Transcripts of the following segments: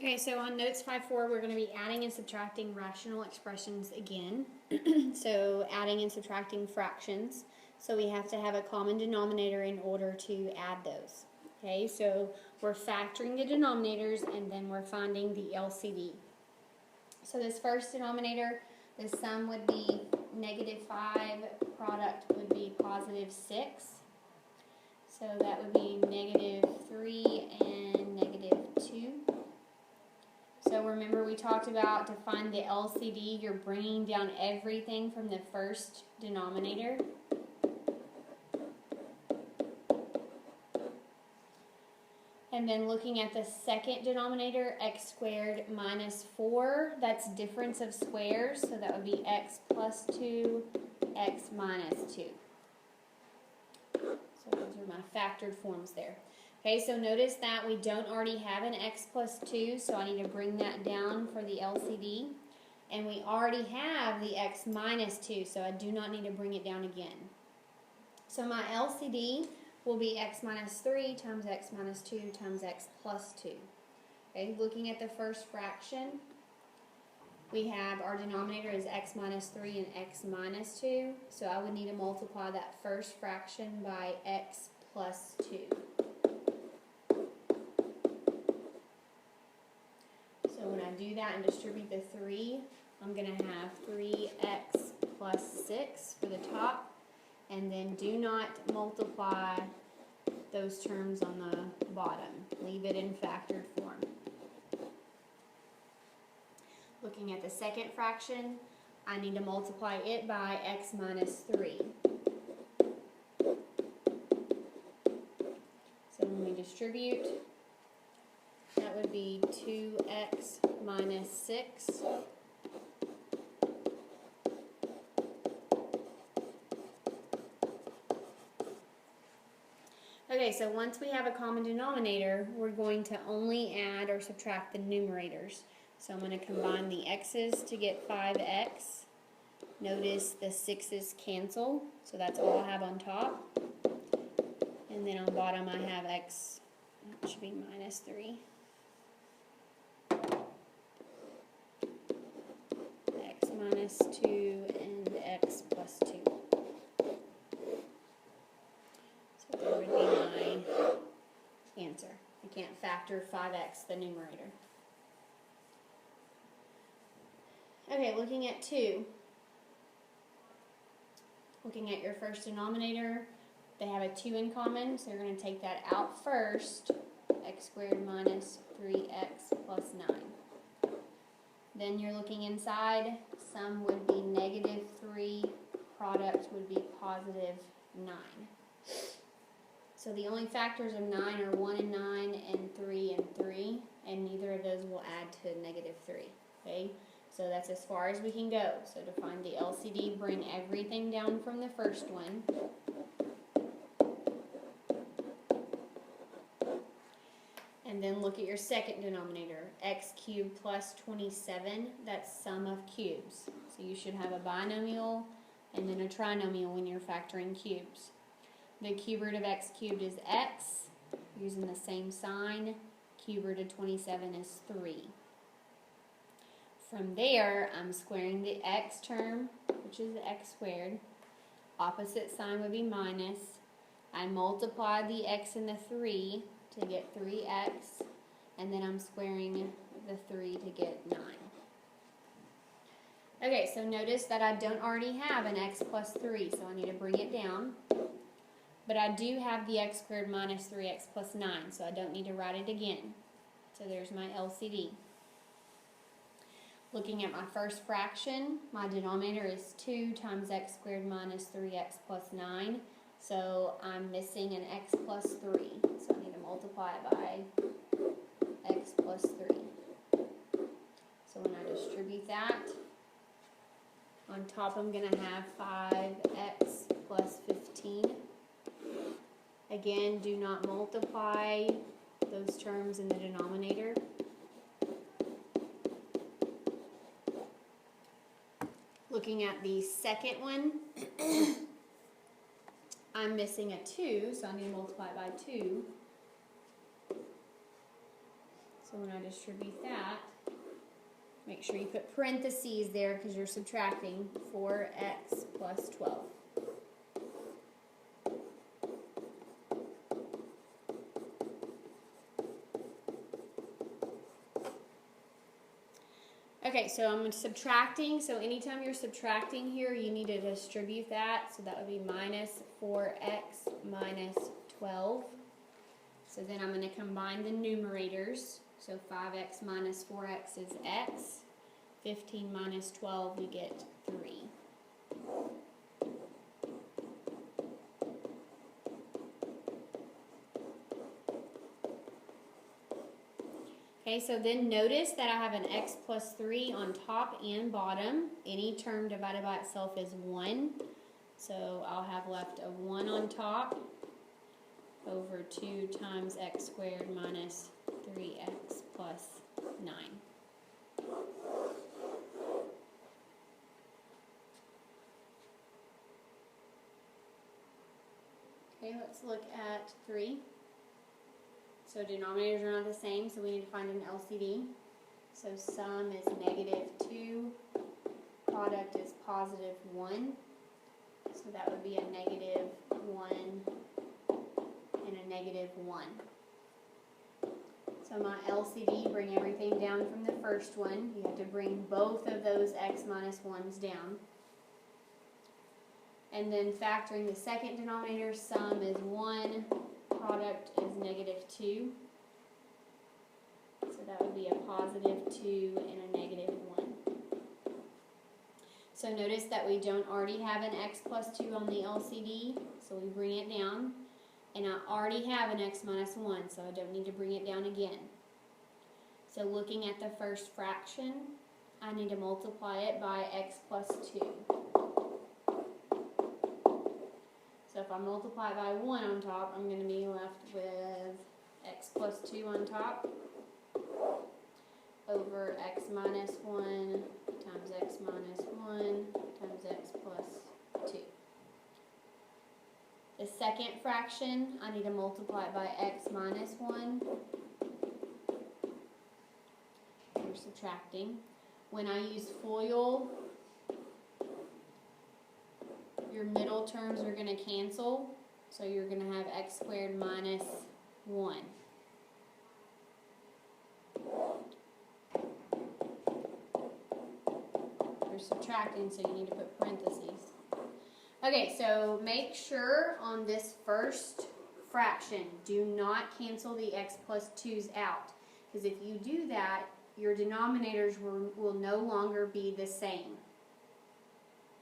Okay, so on notes 5.4, we're going to be adding and subtracting rational expressions again. So adding and subtracting fractions. So we have to have a common denominator in order to add those. Okay, so we're factoring the denominators and then we're finding the LCD. So this first denominator, the sum would be -5, product would be +6. So that would be -3 and -2. So remember we talked about to find the LCD, you're bringing down everything from the first denominator. And then looking at the second denominator, x squared minus 4, that's difference of squares, so that would be x plus 2, x minus 2. So those are my factored forms there. Okay, so notice that we don't already have an x plus 2, so I need to bring that down for the LCD. And we already have the x minus 2, so I do not need to bring it down again. So my LCD will be x minus 3 times x minus 2 times x plus 2. Okay, looking at the first fraction, we have our denominator is x minus 3 and x minus 2, so I would need to multiply that first fraction by x plus 2. So when I do that and distribute the 3, I'm going to have 3x plus 6 for the top, and then do not multiply those terms on the bottom. Leave it in factored form. Looking at the second fraction, I need to multiply it by x minus 3. So when we distribute, that would be 2x minus 6. Okay, so once we have a common denominator, we're going to only add or subtract the numerators. So I'm going to combine the x's to get 5x. Notice the 6's cancel, so that's all I have on top. And then on bottom I have x, it should be minus 3. X minus 2 and x plus 2. So there would be my answer. I can't factor 5x, the numerator. Okay, looking at 2. Looking at your first denominator, they have a 2 in common, so you're going to take that out first. X squared minus 3x plus 9. Then you're looking inside, sum would be -3, product would be +9. So the only factors of 9 are 1 and 9 and 3 and 3, and neither of those will add to -3. Okay? So that's as far as we can go. So to find the LCD, bring everything down from the first one. And then look at your second denominator, x cubed plus 27, that's sum of cubes. So you should have a binomial and then a trinomial when you're factoring cubes. The cube root of x cubed is x, using the same sign. Cube root of 27 is 3. From there, I'm squaring the x term, which is x squared. Opposite sign would be minus. I multiply the x and the 3 to get 3x, and then I'm squaring the 3 to get 9. Okay, so notice that I don't already have an x plus 3, so I need to bring it down. But I do have the x squared minus 3x plus 9, so I don't need to write it again. So there's my LCD. Looking at my first fraction, my denominator is 2 times x squared minus 3x plus 9. So I'm missing an x plus 3. So I need to multiply it by x plus 3. So when I distribute that, on top I'm going to have 5x plus 15. Again, do not multiply those terms in the denominator. Looking at the second one, I'm missing a 2, so I need to multiply it by 2. So when I distribute that, make sure you put parentheses there because you're subtracting 4x plus 12. Okay, so I'm subtracting. So anytime you're subtracting here, you need to distribute that. So that would be minus 4x minus 12. So then I'm going to combine the numerators. So 5x minus 4x is x. 15 minus 12, you get 3. Okay, so then notice that I have an x plus 3 on top and bottom. Any term divided by itself is 1. So I'll have left a 1 on top over 2 times x squared minus 3x plus 9. Okay, let's look at 3. So denominators are not the same, so we need to find an LCD. So sum is negative 2, product is positive 1. So that would be a negative 1 and a negative 1. So my LCD, bring everything down from the first one. You have to bring both of those x minus 1's down. And then factoring the second denominator, sum is 1, product is negative 2. So that would be a positive 2 and a negative 1. So notice that we don't already have an x plus 2 on the LCD, so we bring it down. And I already have an x minus 1, so I don't need to bring it down again. So looking at the first fraction, I need to multiply it by x plus 2. So if I multiply it by 1 on top, I'm going to be left with x plus 2 on top over x minus 1 times x minus 1 times x plus 2. The second fraction, I need to multiply it by x minus 1. We're subtracting. When I use FOIL, your middle terms are going to cancel, so you're going to have x squared minus 1. You're subtracting, so you need to put parentheses. Okay, so make sure on this first fraction, do not cancel the x plus 2's out, because if you do that, your denominators will no longer be the same.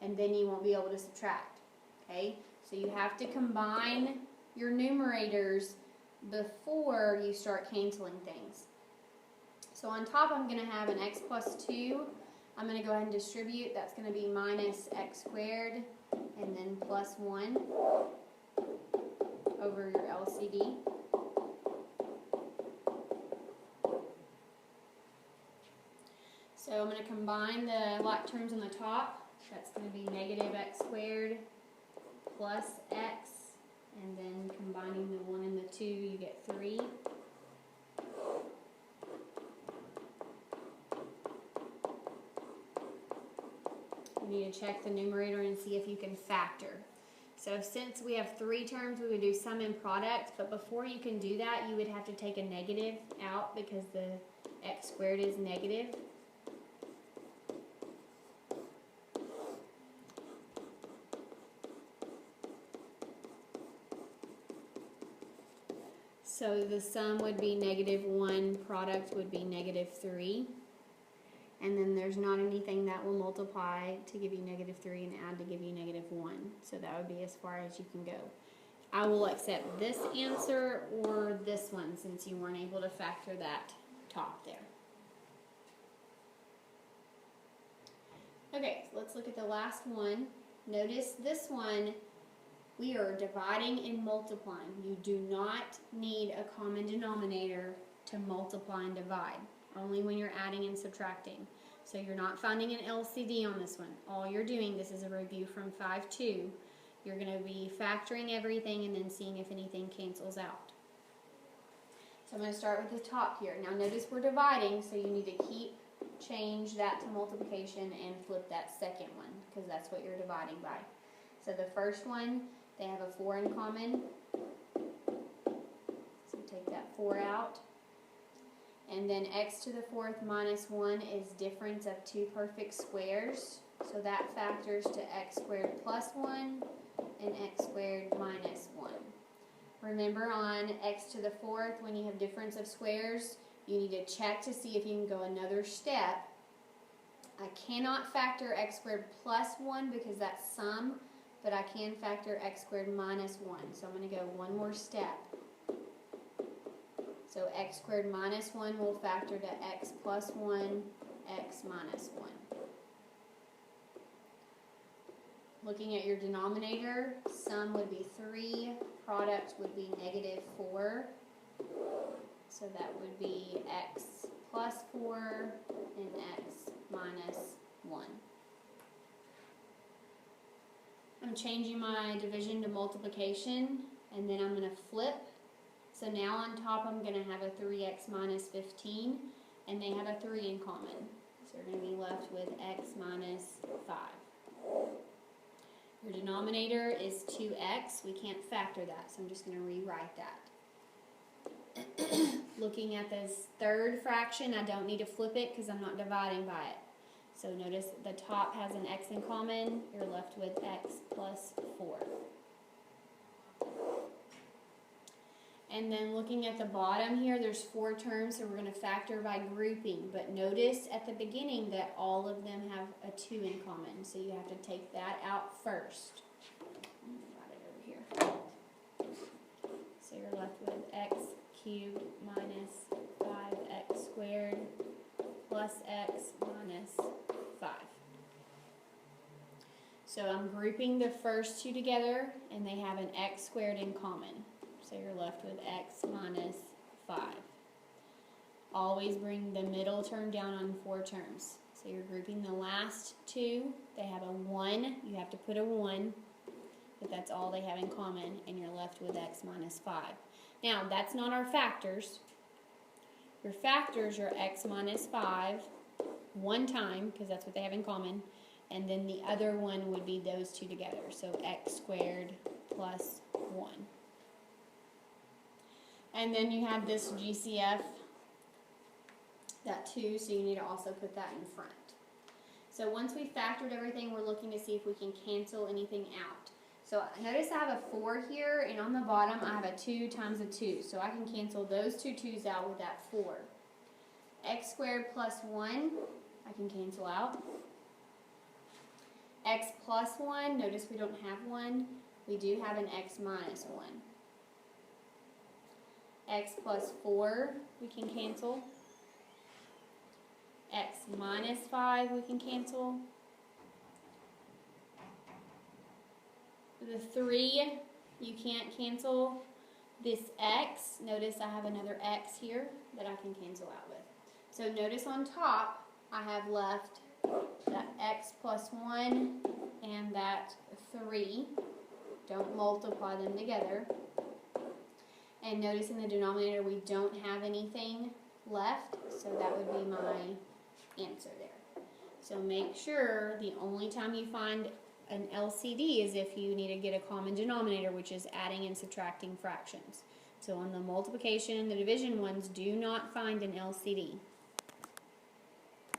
And then you won't be able to subtract. Okay? So you have to combine your numerators before you start canceling things. So on top I'm going to have an x plus 2. I'm going to go ahead and distribute. That's going to be minus x squared and then plus 1 over your LCD. So I'm going to combine the like terms on the top. That's going to be negative x squared plus x, and then combining the 1 and the 2, you get 3. You need to check the numerator and see if you can factor. So since we have 3 terms, we would do sum and product, but before you can do that, you would have to take a negative out because the x squared is negative. So the sum would be negative 1, product would be negative 3. And then there's not anything that will multiply to give you negative 3 and add to give you negative 1. So that would be as far as you can go. I will accept this answer or this one since you weren't able to factor that top there. Okay, so let's look at the last one. Notice this one, we are dividing and multiplying. You do not need a common denominator to multiply and divide, only when you're adding and subtracting. So you're not finding an LCD on this one. All you're doing, this is a review from 5-2, you're going to be factoring everything and then seeing if anything cancels out. So I'm going to start with the top here. Now notice we're dividing, so you need to change that to multiplication and flip that second one, because that's what you're dividing by. So the first one, they have a 4 in common. So take that 4 out. And then x to the 4th minus 1 is difference of two perfect squares. So that factors to x squared plus 1 and x squared minus 1. Remember, on x to the 4th, when you have difference of squares, you need to check to see if you can go another step. I cannot factor x squared plus 1 because that's sum, but I can factor x squared minus 1. So I'm going to go one more step. So x squared minus 1 will factor to x plus 1, x minus 1. Looking at your denominator, sum would be 3, product would be negative 4. So that would be x plus 4 and x minus 1. I'm changing my division to multiplication, and then I'm going to flip. So now on top I'm going to have a 3x minus 15, and they have a 3 in common. So we're going to be left with x minus 5. Your denominator is 2x. We can't factor that, so I'm just going to rewrite that. Looking at this third fraction, I don't need to flip it because I'm not dividing by it. So notice the top has an x in common. You're left with x plus 4. And then looking at the bottom here, there's 4 terms, so we're going to factor by grouping. But notice at the beginning that all of them have a 2 in common, so you have to take that out first. Got it over here. So you're left with x cubed minus 5x squared plus x minus 5. So I'm grouping the first 2 together, and they have an x squared in common. So you're left with x minus 5. Always bring the middle term down on 4 terms. So you're grouping the last 2. They have a 1. You have to put a 1, but that's all they have in common, and you're left with x minus 5. Now, that's not our factors. Your factors are x minus 5 one time, because that's what they have in common, and then the other one would be those 2 together. So x squared plus 1. And then you have this GCF, that 2, so you need to also put that in front. So once we've factored everything, we're looking to see if we can cancel anything out. So notice I have a 4 here, and on the bottom I have a 2 times a 2. So I can cancel those 2 2's out with that 4. X squared plus 1, I can cancel out. X plus 1, notice we don't have 1. We do have an x minus 1. X plus 4, we can cancel. X minus 5, we can cancel. The 3, you can't cancel. This x, notice I have another x here that I can cancel out with. So notice on top, I have left that x plus 1 and that 3. Don't multiply them together. And notice in the denominator we don't have anything left, so that would be my answer there. So make sure the only time you find an LCD is if you need to get a common denominator, which is adding and subtracting fractions. So on the multiplication and the division ones, do not find an LCD.